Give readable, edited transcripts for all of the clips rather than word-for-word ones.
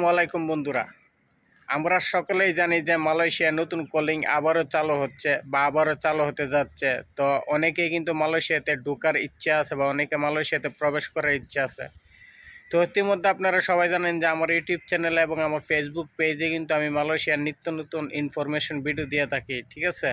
আসসালামু আলাইকুম বন্ধুরা, আমরা সকলেই জানি যে মালয়েশিয়া নতুন কলিং আবারও চালু হচ্ছে বা আবারও চালু হতে যাচ্ছে। তো অনেকেই কিন্তু মালয়েশিয়াতে ঢোকার ইচ্ছা আছে বা অনেকে মালয়েশিয়াতে প্রবেশ করার ইচ্ছা আছে। তো ইতিমধ্যে আপনারা সবাই জানেন যে আমার ইউটিউব চ্যানেলে এবং আমার ফেসবুক পেজে কিন্তু আমি মালয়েশিয়ার নিত্য নতুন ইনফরমেশন ভিডিও দিয়ে থাকি, ঠিক আছে।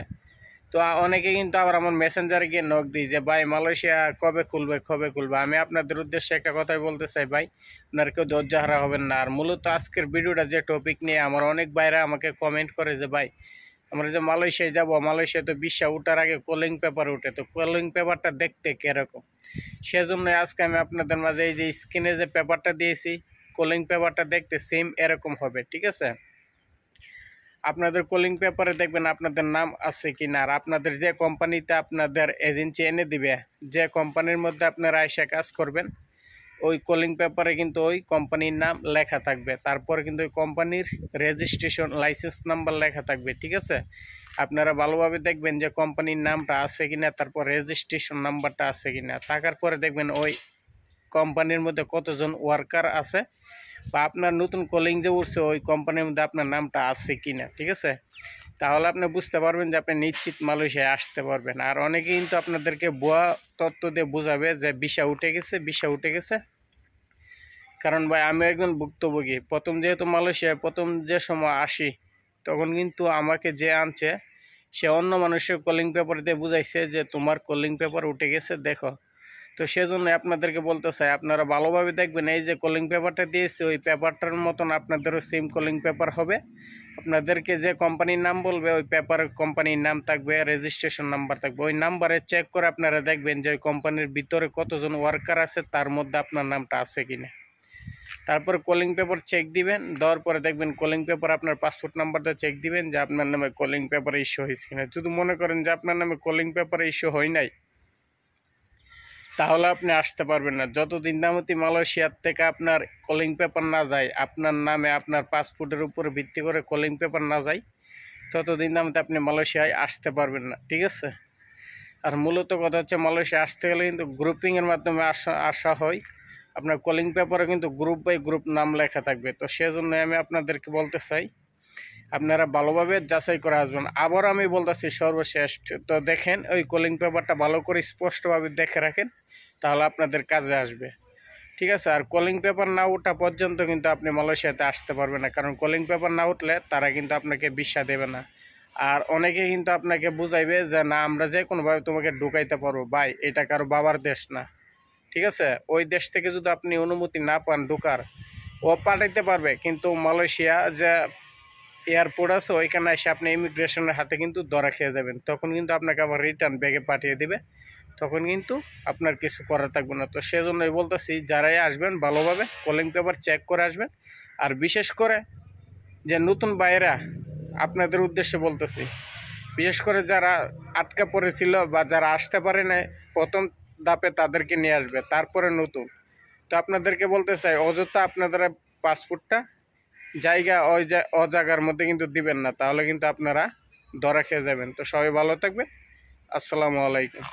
তো অনেকে কিন্তু আবার আমার মেসেঞ্জারে গিয়ে নক দিই যে ভাই মালয়েশিয়া কবে খুলবে। আমি আপনাদের উদ্দেশ্যে একটা কথাই বলতে চাই, ভাই আপনার কেউ ধৈর্য হারা হবেন না। আর মূলত আজকের ভিডিওটা যে টপিক নিয়ে আমার অনেক ভাইরা আমাকে কমেন্ট করে যে ভাই আমরা যে মালয়েশিয়ায় যাব, মালয়েশিয়া তো ভিসা ওঠার আগে কলিং পেপার ওঠে, তো কলিং পেপারটা দেখতে কীরকম, সেজন্য আজকে আমি আপনাদের মাঝে এই যে স্ক্রিনে যে পেপারটা দিয়েছি, কলিং পেপারটা দেখতে সেম এরকম হবে, ঠিক আছে। আপনাদের কলিং পেপারে দেখবেন আপনাদের নাম আছে কি না, আর আপনাদের যে কোম্পানিতে আপনাদের এজেন্সি এনে দিবে, যে কোম্পানির মধ্যে আপনারা আইসা কাজ করবেন, ওই কলিং পেপারে কিন্তু ওই কোম্পানির নাম লেখা থাকবে। তারপর কিন্তু ওই কোম্পানির রেজিস্ট্রেশন লাইসেন্স নাম্বার লেখা থাকবে, ঠিক আছে। আপনারা ভালোভাবে দেখবেন যে কোম্পানির নামটা আছে কিনা, তারপর রেজিস্ট্রেশন নাম্বারটা আছে কিনা। থাকার পরে দেখবেন ওই কোম্পানির মধ্যে কতজন ওয়ার্কার আছে বা আপনার নতুন কলিং যে উঠছে ওই কোম্পানির মধ্যে আপনার নামটা আছে কিনা, ঠিক আছে। তাহলে আপনি বুঝতে পারবেন যে আপনি নিশ্চিত মালয়েশিয়ায় আসতে পারবেন। আর অনেকে কিন্তু আপনাদেরকে ভুয়া তথ্য দিয়ে বোঝাবে যে ভিসা উঠে গেছে। কারণ ভাই আমি একজন ভুক্তভোগী। যেহেতু মালয়েশিয়ায় প্রথম যে সময় আসি, তখন কিন্তু আমাকে যে আনছে সে অন্য মানুষের কলিং পেপার দিয়ে বুঝাইছে যে তোমার কলিং পেপার উঠে গেছে, দেখো। তো সেজন্য আপনাদেরকে বলতে চাই, আপনারা ভালোভাবে দেখবেন এই যে কলিং পেপারটা দিয়েছে ওই পেপারটার মতন আপনাদেরও সেম কলিং পেপার হবে। আপনাদেরকে যে কোম্পানির নাম বলবে ওই পেপারের কোম্পানির নাম থাকবে, রেজিস্ট্রেশন নাম্বার থাকবে। ওই নাম্বারে চেক করে আপনারা দেখবেন যে ওই কোম্পানির ভিতরে কতজন ওয়ার্কার আছে, তার মধ্যে আপনার নামটা আছে কিনা। তারপর কলিং পেপার চেক দিবেন, দেওয়ার পরে দেখবেন কলিং পেপার আপনার পাসপোর্ট নাম্বারটা চেক দিবেন যে আপনার নামে কলিং পেপারে ইস্যু হয়েছে কিনা। যদি মনে করেন যে আপনার নামে কলিং পেপারে ইস্যু হয় নাই, তাহলে আপনি আসতে পারবেন না। যতদিন নামতি মালয়েশিয়ার থেকে আপনার কলিং পেপার না যায়, আপনার নামে আপনার পাসপোর্টের উপর ভিত্তি করে কলিং পেপার না যায়, ততদিন নামতে আপনি মালয়েশিয়ায় আসতে পারবেন না, ঠিক আছে। আর মূলত কথা হচ্ছে মালয়েশিয়া আসতে গেলে কিন্তু গ্রুপিংয়ের মাধ্যমে আসা হয়। আপনার কলিং পেপারে কিন্তু গ্রুপ বাই গ্রুপ নাম লেখা থাকবে। তো সেজন্য আমি আপনাদেরকে বলতে চাই আপনারা ভালোভাবে যাচাই করে আসবেন। আবার আমি বলতেছি সর্বশেষ, তো দেখেন ওই কলিং পেপারটা ভালো করে স্পষ্টভাবে দেখে রাখেন, তাহলে আপনাদের কাজে আসবে, ঠিক আছে। আর কলিং পেপার না ওঠা পর্যন্ত কিন্তু আপনি মালয়েশিয়াতে আসতে পারবেন না, কারণ কলিং পেপার না উঠলে তারা কিন্তু আপনাকে ভিসা দেবে না। আর অনেকে কিন্তু আপনাকে বুঝাইবে যে না আমরা যে কোনোভাবে তোমাকে ঢুকাইতে পারবো। ভাই এটা কারো বাবার দেশ না, ঠিক আছে। ওই দেশ থেকে যদি আপনি অনুমতি না পান ঢোকার, ও পাঠাইতে পারবে, কিন্তু মালয়েশিয়া যে এয়ারপোর্ট আছে ওইখানে এসে আপনি ইমিগ্রেশনের হাতে কিন্তু ধরা খেয়ে যাবেন। তখন কিন্তু আপনাকে আবার রিটার্ন ব্যাগে পাঠিয়ে দিবে, তখন কিন্তু আপনার কিছু করা থাকবে না। তো সেজন্যই বলতেছি যারাই আসবেন ভালোভাবে কলিং পেপার চেক করে আসবেন। আর বিশেষ করে যে নতুন বাইরা, আপনাদের উদ্দেশ্যে বলতেছি, বিশেষ করে যারা আটকা পড়েছিল বা যারা আসতে পারে না প্রথম ধাপে, তাদেরকে নিয়ে আসবে, তারপরে নতুন। তো আপনাদেরকে বলতে চাই অযথা আপনারা পাসপোর্টটা জায়গার মধ্যে কিন্তু দিবেন না, তাহলে কিন্তু আপনারা ধরা খেয়ে যাবেন। তো সবাই ভালো থাকবেন। আসসালামু আলাইকুম।